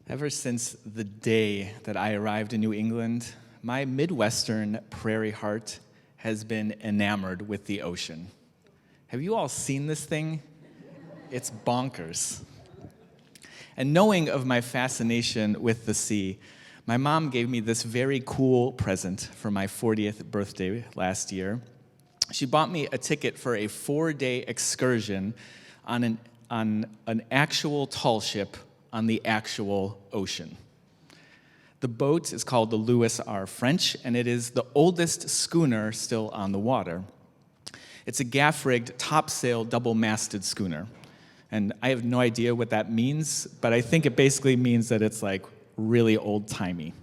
Ever since the day that I arrived in New England, my Midwestern prairie heart has been enamored with the ocean. Have you all seen this thing? It's bonkers. And knowing of my fascination with the sea, my mom gave me this very cool present for my 40th birthday last year. She bought me a ticket for a 4-day excursion on an actual tall ship on the actual ocean. The boat is called the Louis R. French, and it is the oldest schooner still on the water. It's a gaff-rigged, topsail, double-masted schooner. And I have no idea what that means, but I think it basically means that it's like really old-timey.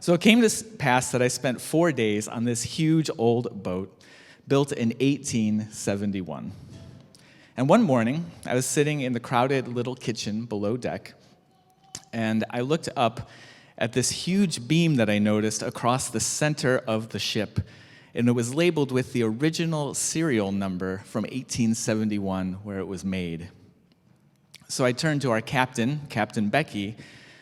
So it came to pass that I spent 4 days on this huge old boat built in 1871. And one morning, I was sitting in the crowded little kitchen below deck, and I looked up at this huge beam that I noticed across the center of the ship, and it was labeled with the original serial number from 1871, where it was made. So I turned to our captain, Captain Becky,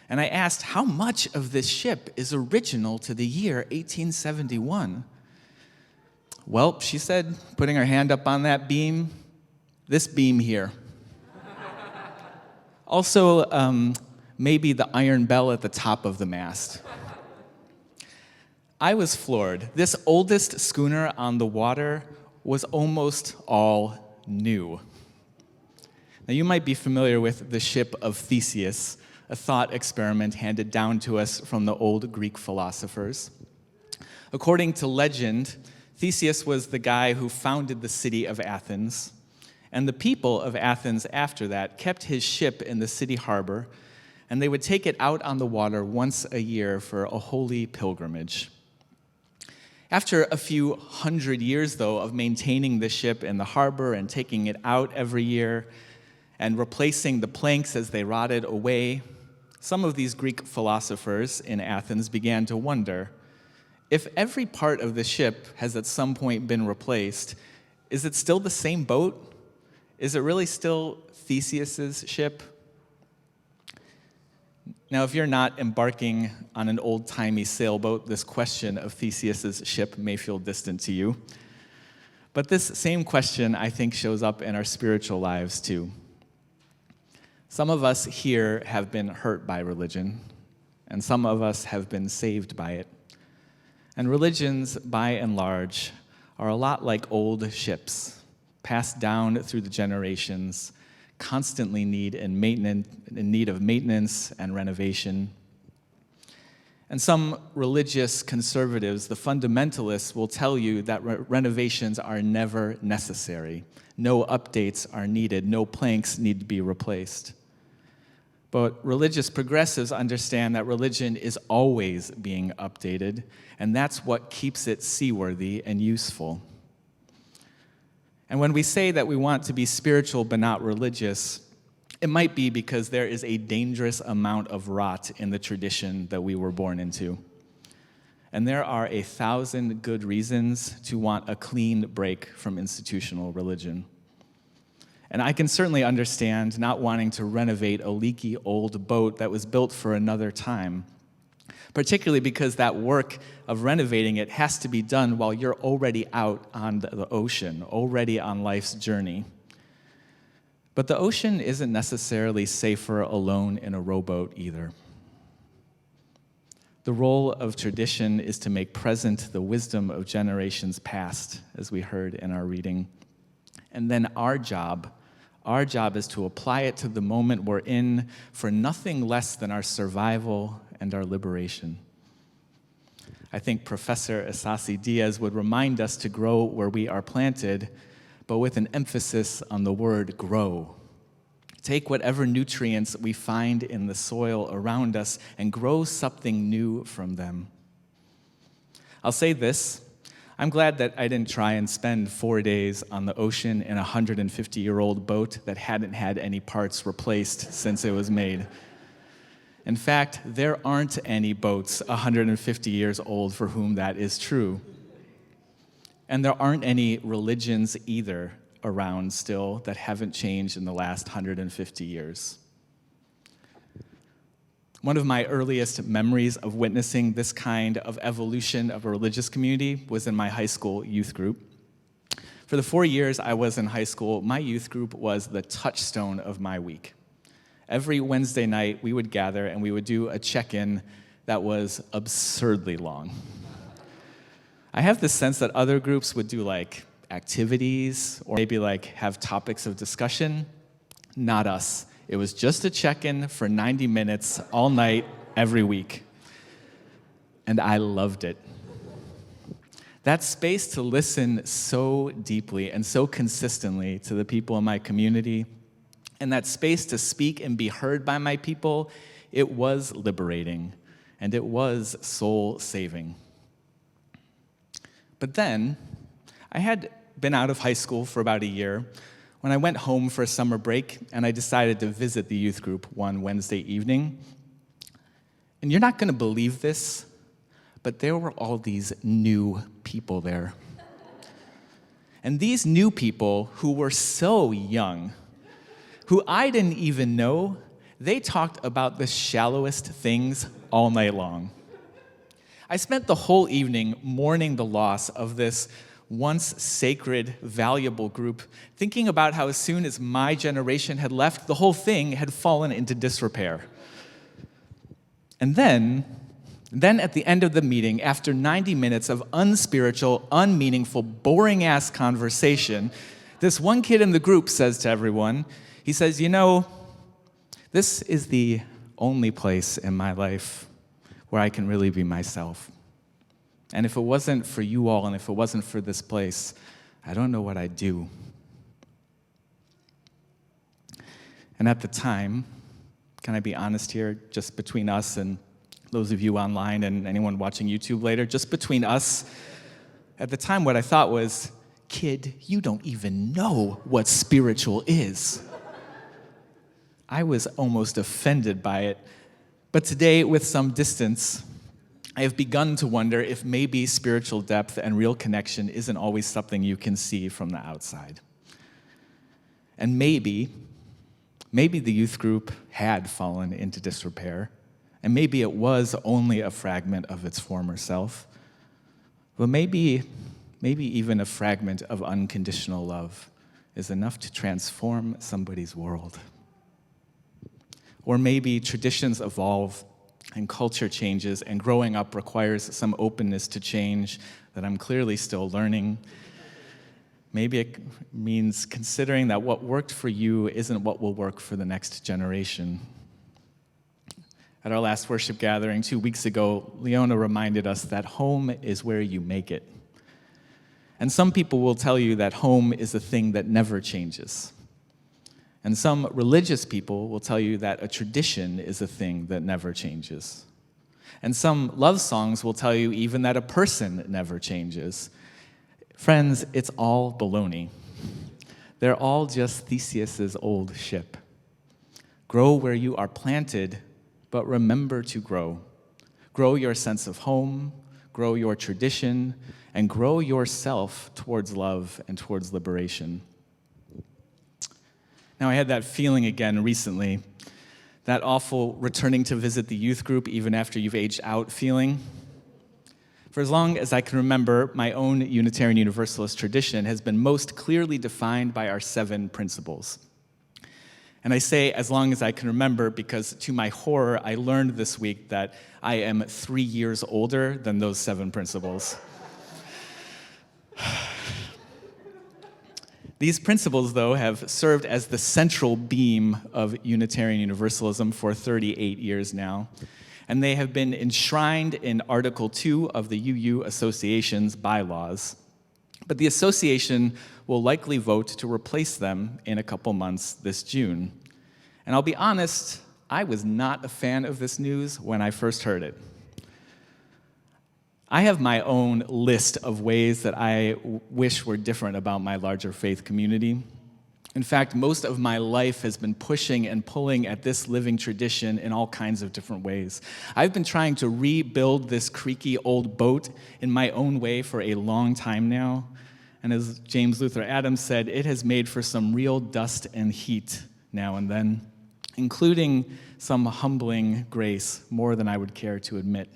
and I asked how much of this ship is original to the year 1871. Well, she said, putting her hand up on that beam, this beam here. Also, maybe the iron bell at the top of the mast. I was floored. This oldest schooner on the water was almost all new. Now, you might be familiar with the ship of Theseus, a thought experiment handed down to us from the old Greek philosophers. According to legend, Theseus was the guy who founded the city of Athens, and the people of Athens after that kept his ship in the city harbor, and they would take it out on the water once a year for a holy pilgrimage. After a few hundred years, though, of maintaining the ship in the harbor and taking it out every year and replacing the planks as they rotted away, some of these Greek philosophers in Athens began to wonder, if every part of the ship has at some point been replaced, is it still the same boat? Is it really still Theseus's ship? Now, if you're not embarking on an old-timey sailboat, this question of Theseus's ship may feel distant to you. But this same question, I think, shows up in our spiritual lives, too. Some of us here have been hurt by religion, and some of us have been saved by it. And religions, by and large, are a lot like old ships, passed down through the generations, constantly in need of maintenance and renovation. And some religious conservatives, the fundamentalists, will tell you that renovations are never necessary. No updates are needed. No planks need to be replaced. But religious progressives understand that religion is always being updated, and that's what keeps it seaworthy and useful. And when we say that we want to be spiritual but not religious, it might be because there is a dangerous amount of rot in the tradition that we were born into. And there are 1,000 good reasons to want a clean break from institutional religion. And I can certainly understand not wanting to renovate a leaky old boat that was built for another time, particularly because that work of renovating it has to be done while you're already out on the ocean, already on life's journey. But the ocean isn't necessarily safer alone in a rowboat either. The role of tradition is to make present the wisdom of generations past, as we heard in our reading. And then our job is to apply it to the moment we're in for nothing less than our survival and our liberation. I think Professor Asasi Diaz would remind us to grow where we are planted, but with an emphasis on the word grow. Take whatever nutrients we find in the soil around us and grow something new from them. I'll say this, I'm glad that I didn't try and spend 4 days on the ocean in a 150-year-old boat that hadn't had any parts replaced since it was made. In fact, there aren't any boats 150 years old for whom that is true. And there aren't any religions either around still that haven't changed in the last 150 years. One of my earliest memories of witnessing this kind of evolution of a religious community was in my high school youth group. For the 4 years I was in high school, my youth group was the touchstone of my week. Every Wednesday night, we would gather and we would do a check-in that was absurdly long. I have this sense that other groups would do like activities or maybe like have topics of discussion. Not us. It was just a check-in for 90 minutes all night, every week. And I loved it. That space to listen so deeply and so consistently to the people in my community, and that space to speak and be heard by my people, it was liberating, and it was soul-saving. But then, I had been out of high school for about a year when I went home for a summer break, and I decided to visit the youth group one Wednesday evening. And you're not going to believe this, but there were all these new people there. And these new people who were so young, who I didn't even know, they talked about the shallowest things all night long. I spent the whole evening mourning the loss of this once sacred, valuable group, thinking about how as soon as my generation had left, the whole thing had fallen into disrepair. And then at the end of the meeting, after 90 minutes of unspiritual, unmeaningful, boring-ass conversation, this one kid in the group says to everyone, he says, "You know, this is the only place in my life where I can really be myself. And if it wasn't for you all, and if it wasn't for this place, I don't know what I'd do." And at the time, can I be honest here, just between us and those of you online and anyone watching YouTube later, just between us, at the time what I thought was, "Kid, you don't even know what spiritual is." I was almost offended by it. But today, with some distance, I have begun to wonder if maybe spiritual depth and real connection isn't always something you can see from the outside. And maybe the youth group had fallen into disrepair, and maybe it was only a fragment of its former self. But maybe even a fragment of unconditional love is enough to transform somebody's world. Or maybe traditions evolve and culture changes, and growing up requires some openness to change that I'm clearly still learning. Maybe it means considering that what worked for you isn't what will work for the next generation. At our last worship gathering 2 weeks ago, Leona reminded us that home is where you make it. And some people will tell you that home is a thing that never changes. And some religious people will tell you that a tradition is a thing that never changes. And some love songs will tell you even that a person never changes. Friends, it's all baloney. They're all just Theseus's old ship. Grow where you are planted, but remember to grow. Grow your sense of home, grow your tradition, and grow yourself towards love and towards liberation. Now, I had that feeling again recently, that awful returning to visit the youth group even after you've aged out feeling. For as long as I can remember, my own Unitarian Universalist tradition has been most clearly defined by our 7 principles. And I say as long as I can remember because, to my horror, I learned this week that I am 3 years older than those 7 principles. These principles, though, have served as the central beam of Unitarian Universalism for 38 years now, and they have been enshrined in Article 2 of the UU Association's bylaws. But the association will likely vote to replace them in a couple months this June. And I'll be honest, I was not a fan of this news when I first heard it. I have my own list of ways that I wish were different about my larger faith community. In fact, most of my life has been pushing and pulling at this living tradition in all kinds of different ways. I've been trying to rebuild this creaky old boat in my own way for a long time now. And as James Luther Adams said, it has made for some real dust and heat now and then. including some humbling grace, more than I would care to admit.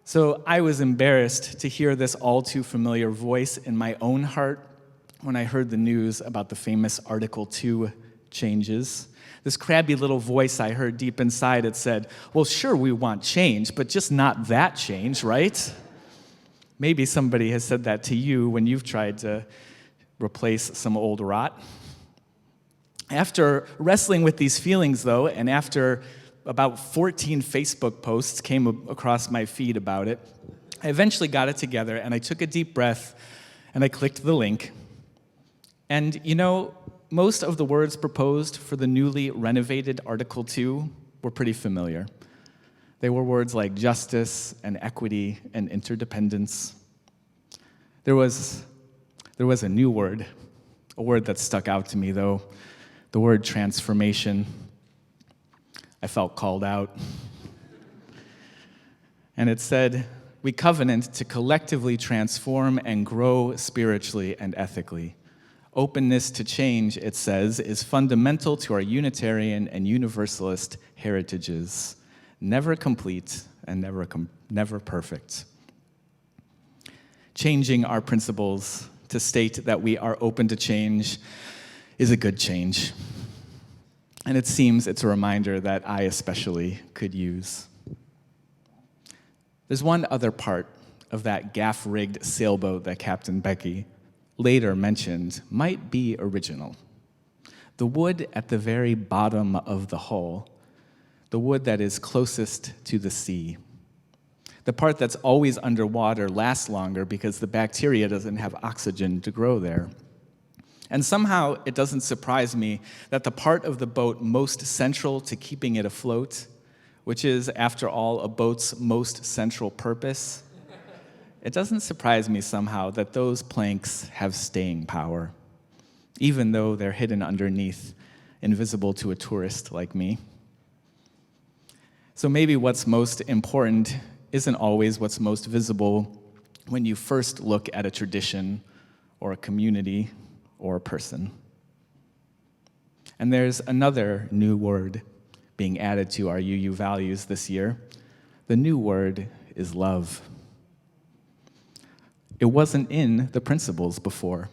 So I was embarrassed to hear this all too familiar voice in my own heart when I heard the news about the famous Article 2 changes. This crabby little voice I heard deep inside, it said, well, sure, we want change, but just not that change, right? Maybe somebody has said that to you when you've tried to replace some old rot. After wrestling with these feelings, though, and after about 14 Facebook posts came across my feed about it, I eventually got it together, and I took a deep breath, and I clicked the link. And you know, most of the words proposed for the newly renovated Article 2 were pretty familiar. They were words like justice and equity and interdependence. There was a new word, a word that stuck out to me, though, the word transformation. I felt called out. And it said, we covenant to collectively transform and grow spiritually and ethically. Openness to change, it says, is fundamental to our Unitarian and Universalist heritages. Never complete and never perfect. Changing our principles to state that we are open to change is a good change. And it seems it's a reminder that I especially could use. There's one other part of that gaff-rigged sailboat that Captain Becky later mentioned might be original. The wood at the very bottom of the hull, the wood that is closest to the sea. The part that's always underwater lasts longer because the bacteria doesn't have oxygen to grow there. And somehow it doesn't surprise me that the part of the boat most central to keeping it afloat, which is, after all, a boat's most central purpose, it doesn't surprise me somehow that those planks have staying power, even though they're hidden underneath, invisible to a tourist like me. So maybe what's most important isn't always what's most visible when you first look at a tradition or a community or a person. And there's another new word being added to our UU values this year. The new word is love. It wasn't in the principles before.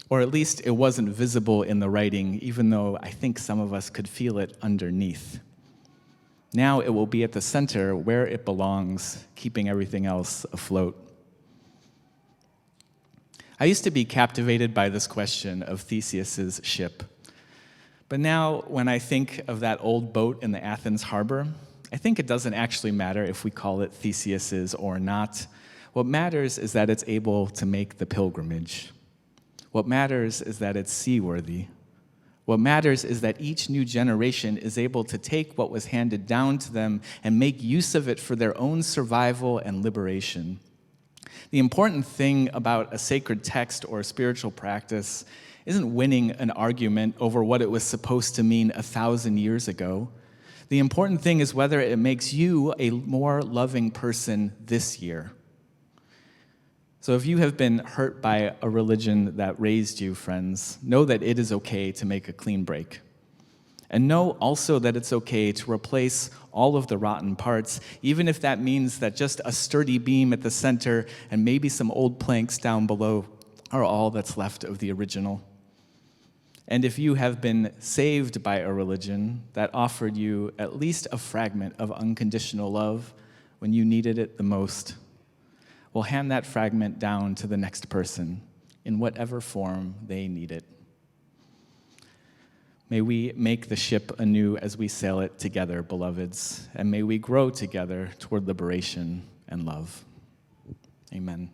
Or at least it wasn't visible in the writing, even though I think some of us could feel it underneath. Now it will be at the center where it belongs, keeping everything else afloat. I used to be captivated by this question of Theseus's ship. But now, when I think of that old boat in the Athens harbor, I think it doesn't actually matter if we call it Theseus's or not. What matters is that it's able to make the pilgrimage. What matters is that it's seaworthy. What matters is that each new generation is able to take what was handed down to them and make use of it for their own survival and liberation. The important thing about a sacred text or a spiritual practice isn't winning an argument over what it was supposed to mean 1,000 years ago. The important thing is whether it makes you a more loving person this year. So if you have been hurt by a religion that raised you, friends, know that it is okay to make a clean break. And know also that it's okay to replace all of the rotten parts, even if that means that just a sturdy beam at the center and maybe some old planks down below are all that's left of the original. And if you have been saved by a religion that offered you at least a fragment of unconditional love when you needed it the most, well, hand that fragment down to the next person in whatever form they need it. May we make the ship anew as we sail it together, beloveds, and may we grow together toward liberation and love. Amen.